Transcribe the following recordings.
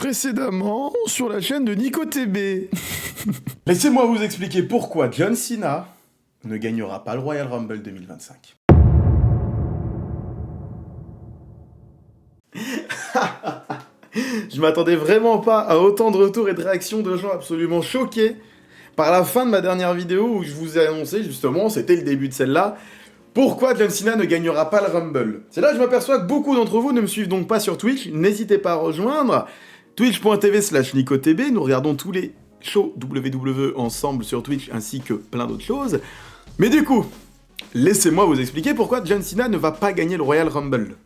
Précédemment sur la chaîne de Nico TB. Laissez-moi vous expliquer pourquoi John Cena ne gagnera pas le Royal Rumble 2025. Je m'attendais vraiment pas à autant de retours et de réactions de gens absolument choqués par la fin de ma dernière vidéo où je vous ai annoncé justement, c'était le début de celle-là, pourquoi John Cena ne gagnera pas le Rumble. C'est là que je m'aperçois que beaucoup d'entre vous ne me suivent donc pas sur Twitch, n'hésitez pas à rejoindre twitch.tv/NicoTB, nous regardons tous les shows WWE ensemble sur Twitch ainsi que plein d'autres choses. Mais du coup, laissez-moi vous expliquer pourquoi John Cena ne va pas gagner le Royal Rumble.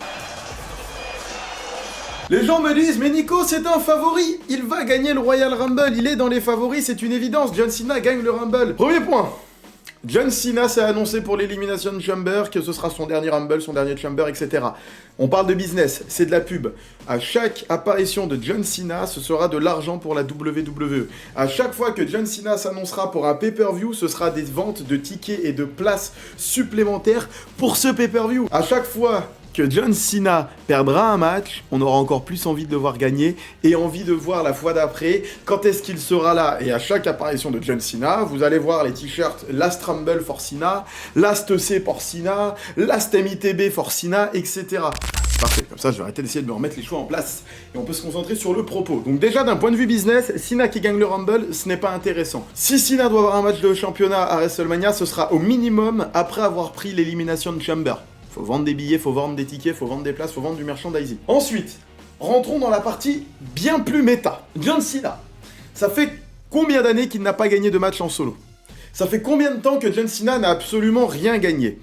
Les gens me disent, mais Nico, c'est un favori, il va gagner le Royal Rumble, il est dans les favoris, c'est une évidence, John Cena gagne le Rumble. Premier point, John Cena s'est annoncé pour l'Elimination Chamber que ce sera son dernier Rumble, son dernier Chamber, etc. On parle de business, c'est de la pub. À chaque apparition de John Cena, ce sera de l'argent pour la WWE. À chaque fois que John Cena s'annoncera pour un pay-per-view, ce sera des ventes de tickets et de places supplémentaires pour ce pay-per-view. À chaque fois que John Cena perdra un match, on aura encore plus envie de le voir gagner et envie de voir la fois d'après quand est-ce qu'il sera là. Et à chaque apparition de John Cena, vous allez voir les t-shirts Last Rumble for Cena, Last C for Cena, Last MITB for Cena, etc. Parfait, comme ça je vais arrêter d'essayer de me remettre les choix en place et on peut se concentrer sur le propos. Donc déjà d'un point de vue business, Cena qui gagne le Rumble, ce n'est pas intéressant. Si Cena doit avoir un match de championnat à WrestleMania, ce sera au minimum après avoir pris l'Elimination Chamber. Faut vendre des billets, faut vendre des tickets, faut vendre des places, faut vendre du merchandising. Ensuite, rentrons dans la partie bien plus méta. John Cena, ça fait combien d'années qu'il n'a pas gagné de match en solo? Ça fait combien de temps que John Cena n'a absolument rien gagné?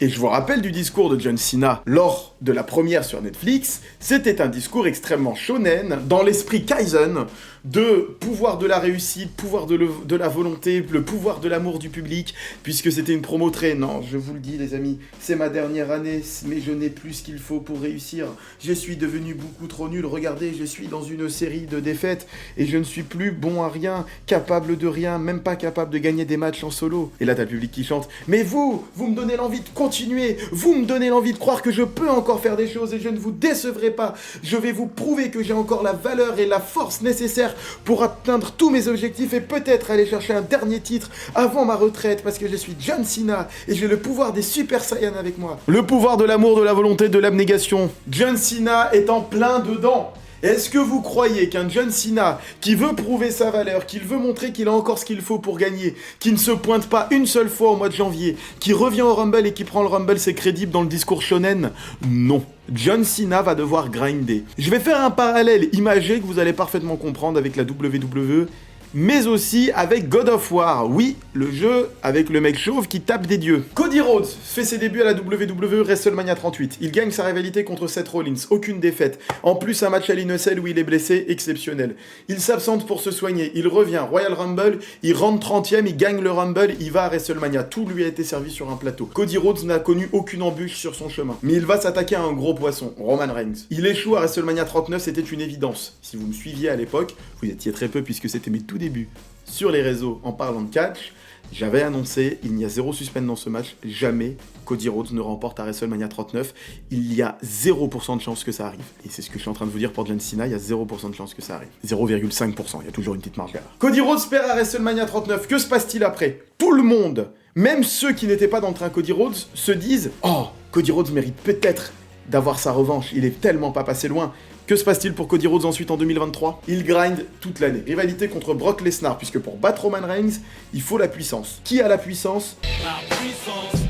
Et je vous rappelle du discours de John Cena lors de la première sur Netflix, c'était un discours extrêmement shonen, dans l'esprit Kaizen, de pouvoir de la réussite, pouvoir de la volonté, le pouvoir de l'amour du public, puisque c'était une promo très... Non, je vous le dis les amis, c'est ma dernière année, mais je n'ai plus ce qu'il faut pour réussir. Je suis devenu beaucoup trop nul, regardez, je suis dans une série de défaites, et je ne suis plus bon à rien, capable de rien, même pas capable de gagner des matchs en solo. Et là t'as le public qui chante, mais vous me donnez l'envie de continuer, vous me donnez l'envie de croire que je peux encore faire des choses et je ne vous décevrai pas. Je vais vous prouver que j'ai encore la valeur et la force nécessaires pour atteindre tous mes objectifs et peut-être aller chercher un dernier titre avant ma retraite parce que je suis John Cena et j'ai le pouvoir des Super Saiyans avec moi. Le pouvoir de l'amour, de la volonté, de l'abnégation. John Cena est en plein dedans. Est-ce que vous croyez qu'un John Cena qui veut prouver sa valeur, qui veut montrer qu'il a encore ce qu'il faut pour gagner, qui ne se pointe pas une seule fois au mois de janvier, qui revient au Rumble et qui prend le Rumble, c'est crédible dans le discours shonen? Non. John Cena va devoir grinder. Je vais faire un parallèle imagé que vous allez parfaitement comprendre avec la WWE, mais aussi avec God of War. Oui, le jeu avec le mec chauve qui tape des dieux. Cody Rhodes fait ses débuts à la WWE WrestleMania 38. Il gagne sa rivalité contre Seth Rollins, aucune défaite. En plus, un match à l'Innocell où il est blessé, exceptionnel. Il s'absente pour se soigner, il revient, Royal Rumble, il rentre 30ème, il gagne le Rumble, il va à WrestleMania. Tout lui a été servi sur un plateau. Cody Rhodes n'a connu aucune embûche sur son chemin. Mais il va s'attaquer à un gros poisson, Roman Reigns. Il échoue à WrestleMania 39, c'était une évidence. Si vous me suiviez à l'époque, vous étiez très peu puisque c'était mes tout débuts sur les réseaux en parlant de catch, j'avais annoncé, il n'y a zéro suspense dans ce match, jamais Cody Rhodes ne remporte à WrestleMania 39, il y a 0% de chance que ça arrive. Et c'est ce que je suis en train de vous dire pour John Cena, il y a 0% de chance que ça arrive. 0,5%, il y a toujours une petite marge là. Cody Rhodes perd à WrestleMania 39, que se passe-t-il après? Tout le monde, même ceux qui n'étaient pas dans le train Cody Rhodes, se disent « Oh, Cody Rhodes mérite peut-être d'avoir sa revanche, il est tellement pas passé loin ». Que se passe-t-il pour Cody Rhodes ensuite en 2023? Il grind toute l'année. Rivalité contre Brock Lesnar, puisque pour battre Roman Reigns, il faut la puissance. Qui a la puissance? La puissance,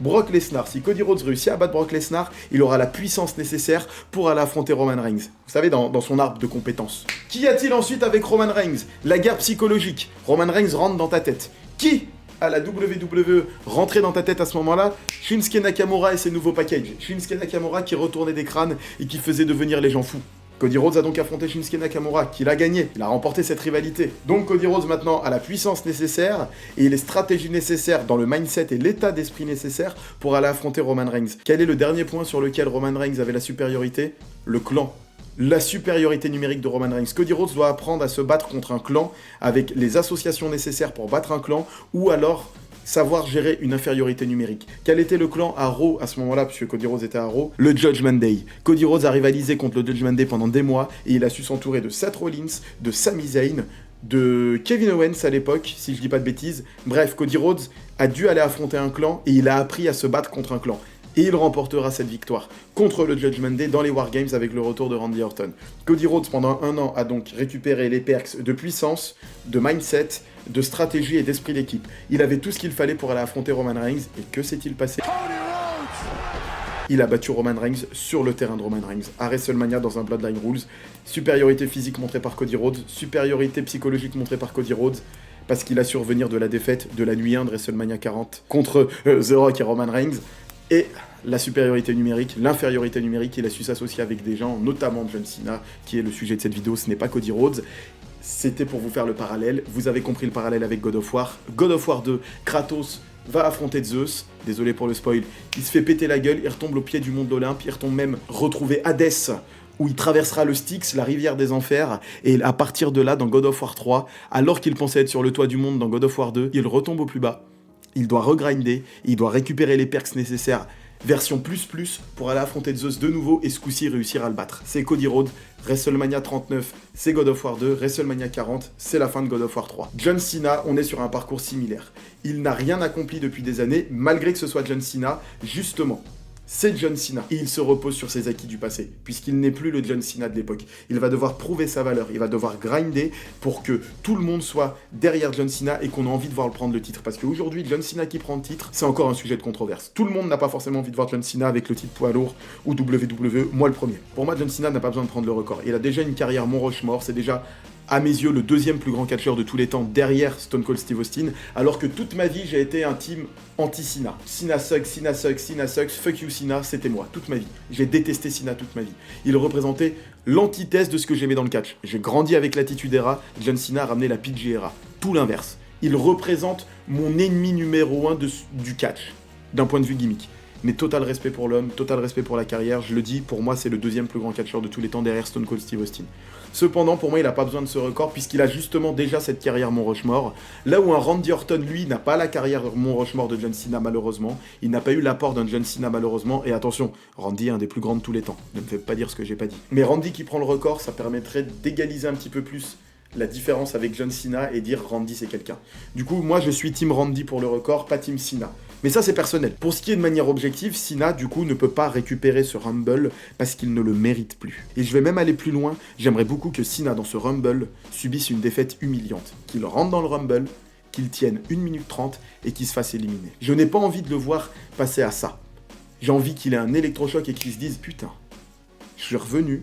Brock Lesnar. Si Cody Rhodes réussit à battre Brock Lesnar, il aura la puissance nécessaire pour aller affronter Roman Reigns. Vous savez, dans son arbre de compétences. Qu'y a-t-il ensuite avec Roman Reigns? La guerre psychologique. Roman Reigns rentre dans ta tête. Qui à la WWE rentrer dans ta tête à ce moment-là? Shinsuke Nakamura et ses nouveaux packages. Shinsuke Nakamura qui retournait des crânes et qui faisait devenir les gens fous. Cody Rhodes a donc affronté Shinsuke Nakamura, qui l'a gagné, il a remporté cette rivalité. Donc Cody Rhodes maintenant a la puissance nécessaire et les stratégies nécessaires dans le mindset et l'état d'esprit nécessaire pour aller affronter Roman Reigns. Quel est le dernier point sur lequel Roman Reigns avait la supériorité? Le clan. La supériorité numérique de Roman Reigns. Cody Rhodes doit apprendre à se battre contre un clan avec les associations nécessaires pour battre un clan ou alors savoir gérer une infériorité numérique. Quel était le clan à Raw à ce moment-là, puisque Cody Rhodes était à Raw? Le Judgment Day. Cody Rhodes a rivalisé contre le Judgment Day pendant des mois, et il a su s'entourer de Seth Rollins, de Sami Zayn, de Kevin Owens à l'époque, si je dis pas de bêtises. Bref, Cody Rhodes a dû aller affronter un clan, et il a appris à se battre contre un clan. Et il remportera cette victoire contre le Judgment Day dans les Wargames avec le retour de Randy Orton. Cody Rhodes, pendant un an, a donc récupéré les perks de puissance, de mindset, de stratégie et d'esprit d'équipe. Il avait tout ce qu'il fallait pour aller affronter Roman Reigns, et que s'est-il passé? Il a battu Roman Reigns sur le terrain de Roman Reigns, à WrestleMania dans un Bloodline Rules. Supériorité physique montrée par Cody Rhodes, supériorité psychologique montrée par Cody Rhodes, parce qu'il a su revenir de la défaite de la nuit 1 de WrestleMania 40 contre The Rock et Roman Reigns. Et la supériorité numérique, l'infériorité numérique, il a su s'associer avec des gens, notamment John Cena, qui est le sujet de cette vidéo, ce n'est pas Cody Rhodes. C'était pour vous faire le parallèle, vous avez compris le parallèle avec God of War. God of War 2, Kratos va affronter Zeus, désolé pour le spoil, il se fait péter la gueule, il retombe au pied du monde d'Olympe, il retombe même retrouver Hadès, où il traversera le Styx, la rivière des enfers, et à partir de là, dans God of War 3, alors qu'il pensait être sur le toit du monde dans God of War 2, il retombe au plus bas. Il doit regrinder, il doit récupérer les perks nécessaires, version plus pour aller affronter Zeus de nouveau et ce coup-ci réussir à le battre. C'est Cody Rhodes, WrestleMania 39, c'est God of War 2, WrestleMania 40, c'est la fin de God of War 3. John Cena, on est sur un parcours similaire. Il n'a rien accompli depuis des années, malgré que ce soit John Cena, justement. C'est John Cena, et il se repose sur ses acquis du passé, puisqu'il n'est plus le John Cena de l'époque. Il va devoir prouver sa valeur, il va devoir grinder pour que tout le monde soit derrière John Cena et qu'on ait envie de voir le prendre le titre. Parce qu'aujourd'hui, John Cena qui prend le titre, c'est encore un sujet de controverse. Tout le monde n'a pas forcément envie de voir John Cena avec le titre poids lourd ou WWE, moi le premier. Pour moi, John Cena n'a pas besoin de prendre le record. Il a déjà une carrière Mont Rushmore, c'est déjà à mes yeux, le deuxième plus grand catcheur de tous les temps derrière Stone Cold Steve Austin, alors que toute ma vie, j'ai été un team anti-Cena. Cena sucks, Cena sucks, Cena sucks, fuck you Cena, c'était moi, toute ma vie. J'ai détesté Cena toute ma vie. Il représentait l'antithèse de ce que j'aimais dans le catch. J'ai grandi avec l'Attitude Era, John Cena a ramené la PG Era. Tout l'inverse. Il représente mon ennemi numéro 1 du catch, d'un point de vue gimmick. Mais total respect pour l'homme, total respect pour la carrière, je le dis, pour moi c'est le deuxième plus grand catcheur de tous les temps derrière Stone Cold Steve Austin. Cependant, pour moi, il n'a pas besoin de ce record puisqu'il a justement déjà cette carrière Mont Rushmore. Là où un Randy Orton, lui, n'a pas la carrière Mont Rushmore de John Cena malheureusement, il n'a pas eu l'apport d'un John Cena malheureusement, et attention, Randy est un des plus grands de tous les temps, ne me faites pas dire ce que j'ai pas dit. Mais Randy qui prend le record, ça permettrait d'égaliser un petit peu plus la différence avec John Cena et dire Randy c'est quelqu'un. Du coup, moi je suis team Randy pour le record, pas team Cena. Mais ça c'est personnel. Pour ce qui est de manière objective, Cena du coup ne peut pas récupérer ce Rumble parce qu'il ne le mérite plus. Et je vais même aller plus loin, j'aimerais beaucoup que Cena dans ce Rumble subisse une défaite humiliante. Qu'il rentre dans le Rumble, qu'il tienne 1 minute 30 et qu'il se fasse éliminer. Je n'ai pas envie de le voir passer à ça. J'ai envie qu'il ait un électrochoc et qu'il se dise putain, je suis revenu,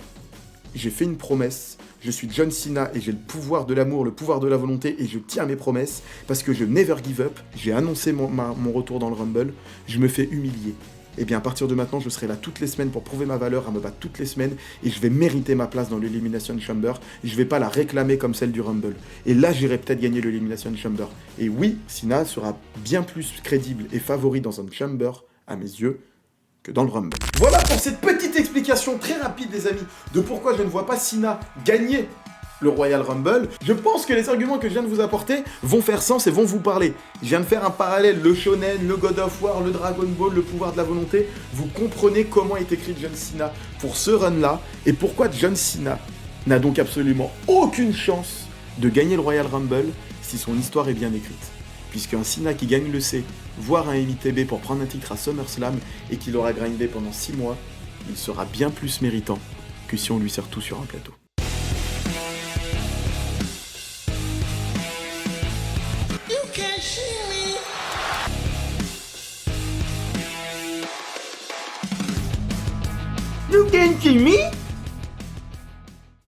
j'ai fait une promesse, je suis John Cena et j'ai le pouvoir de l'amour, le pouvoir de la volonté et je tiens mes promesses parce que je never give up, j'ai annoncé mon retour dans le Rumble, je me fais humilier. Et bien à partir de maintenant, je serai là toutes les semaines pour prouver ma valeur, à me battre toutes les semaines et je vais mériter ma place dans l'Elimination Chamber. Je vais pas la réclamer comme celle du Rumble. Et là, j'irai peut-être gagner l'Elimination Chamber. Et oui, Cena sera bien plus crédible et favori dans un Chamber, à mes yeux, que dans le Rumble. Voilà pour cette petite explication très rapide, les amis, de pourquoi je ne vois pas Cena gagner le Royal Rumble. Je pense que les arguments que je viens de vous apporter vont faire sens et vont vous parler. Je viens de faire un parallèle, le Shonen, le God of War, le Dragon Ball, le pouvoir de la volonté. Vous comprenez comment est écrit John Cena pour ce run-là et pourquoi John Cena n'a donc absolument aucune chance de gagner le Royal Rumble si son histoire est bien écrite. Puisqu'un Cena qui gagne le C, voire un MITB pour prendre un titre à SummerSlam et qu'il aura grindé pendant 6 mois, il sera bien plus méritant que si on lui sert tout sur un plateau. You can kill me?